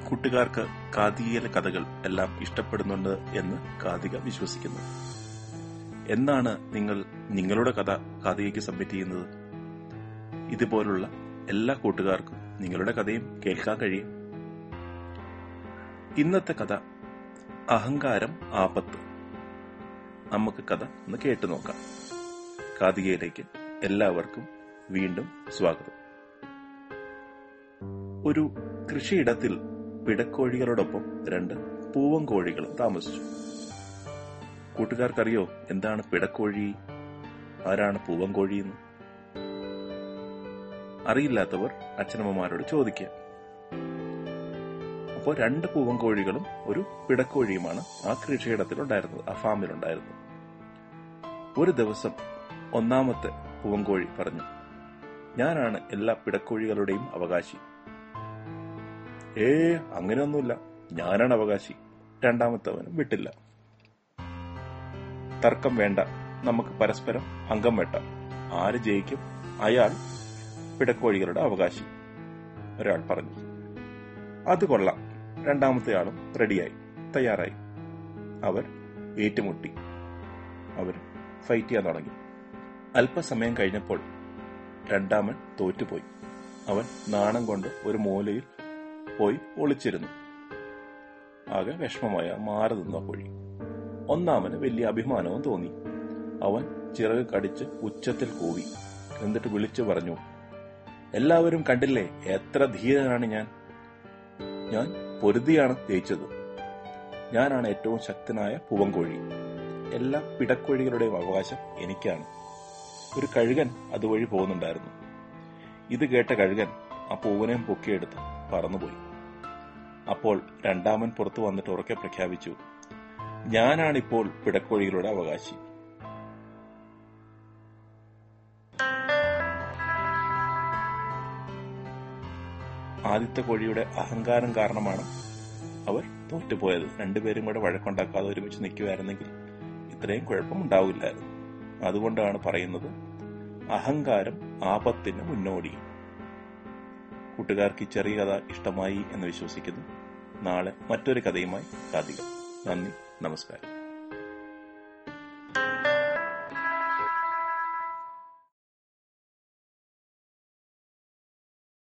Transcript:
കൂട്ടുകാർക്ക് കാതികയിലെ കഥകൾ എല്ലാം ഇഷ്ടപ്പെടുന്നുണ്ട് എന്ന് കാതിക വിശ്വസിക്കുന്നു. എന്നാണ് നിങ്ങൾ നിങ്ങളുടെ കഥ കാതികയ്ക്ക് സബ്മിറ്റ് ചെയ്യുന്നത്? ഇതുപോലുള്ള എല്ലാ കൂട്ടുകാർക്കും നിങ്ങളുടെ കഥയും കേൾക്കാൻ കഴിയും. ഇന്നത്തെ കഥ അഹങ്കാരം ആപത്ത്. നമുക്ക് കഥ ഒന്ന് കേട്ടു നോക്കാം. കാതികയിലേക്ക് എല്ലാവർക്കും വീണ്ടും സ്വാഗതം. ഒരു കൃഷിയിടത്തിൽ പിടക്കോഴികളോടൊപ്പം 2 പൂവൻകോഴികളും താമസിച്ചു. കൂട്ടുകാർക്കറിയോ എന്താണ് പിടക്കോഴി, ആരാണ് പൂവൻകോഴി എന്ന്? അറിയില്ലാത്തവർ അച്ഛനമ്മമാരോട് ചോദിക്കുക. അപ്പോൾ 2 പൂവൻകോഴികളും ഒരു പിടക്കോഴിയുമാണ് ആ കൃഷിയിടത്തിലുണ്ടായിരുന്നത്, ആ ഫാമിലുണ്ടായിരുന്നത്. ഒരു ദിവസം ഒന്നാമത്തെ പൂവൻകോഴി പറഞ്ഞു, ഞാനാണ് എല്ലാ പിടക്കോഴികളുടെയും അവകാശി. അങ്ങനെയൊന്നുമില്ല, ഞാനാണ് അവകാശി. രണ്ടാമത്തവനും വിട്ടില്ല. തർക്കം വേണ്ട, നമുക്ക് പരസ്പരം അംഗം വെട്ടാം. ആര് ജയിക്കും അയാൾ പിടക്കോഴികളുടെ അവകാശി, ഒരാൾ പറഞ്ഞു. അത് കൊള്ളാം. രണ്ടാമത്തെ ആളും റെഡിയായി, തയ്യാറായി. അവർ ഏറ്റുമുട്ടി. അവർ ഫൈറ്റ് ചെയ്യാൻ തുടങ്ങി. അല്പസമയം കഴിഞ്ഞപ്പോൾ രണ്ടാമൻ തോറ്റുപോയി. അവൻ നാണം കൊണ്ട് ഒരു മൂലയിൽ പോയി ഒളിച്ചിരുന്നു. ആകെ വിഷമമായ മാറി നിന്ന കോഴി. ഒന്നാമന് വലിയ അഭിമാനവും തോന്നി. അവൻ ചിറക് കടിച്ച് ഉച്ചത്തിൽ കൂവി. എന്നിട്ട് വിളിച്ചു പറഞ്ഞു, എല്ലാവരും കണ്ടില്ലേ, എത്ര ധീരനാണ് ഞാൻ. ഞാൻ പൊരുതിയാണ് ജയിച്ചത്. ഞാനാണ് ഏറ്റവും ശക്തനായ പൂവൻകോഴി. എല്ലാ പിടക്കോഴികളുടെയും അവകാശം എനിക്കാണ്. ഒരു കഴുകൻ അതുവഴി പോകുന്നുണ്ടായിരുന്നു. ഇത് കേട്ട കഴുകൻ ആ പൂവനെയും പൊക്കിയെടുത്ത് പറന്നുപോയി. അപ്പോൾ രണ്ടാമൻ പുറത്തു വന്നിട്ട് ഉറക്കെ പ്രഖ്യാപിച്ചു, ഞാനാണിപ്പോൾ പിടക്കോഴികളുടെ അവകാശി. ആദ്യത്തെ കോഴിയുടെ അഹങ്കാരം കാരണമാണ് അവർ തോറ്റുപോയത്. രണ്ടുപേരും കൂടെ വഴക്കുണ്ടാക്കാതെ ഒരുമിച്ച് നിൽക്കുമായിരുന്നെങ്കിൽ ഇത്രയും കുഴപ്പമുണ്ടാവില്ലായിരുന്നു. അതുകൊണ്ടാണ് പറയുന്നത്, അഹങ്കാരം ആപത്തിന് മുന്നോടി. കൂട്ടുകാർക്ക് ഈ ചെറിയ കഥ ഇഷ്ടമായി എന്ന് വിശ്വസിക്കുന്നു. നാളെ മറ്റൊരു കഥയുമായി കാതിക. നന്ദി, നമസ്കാരം.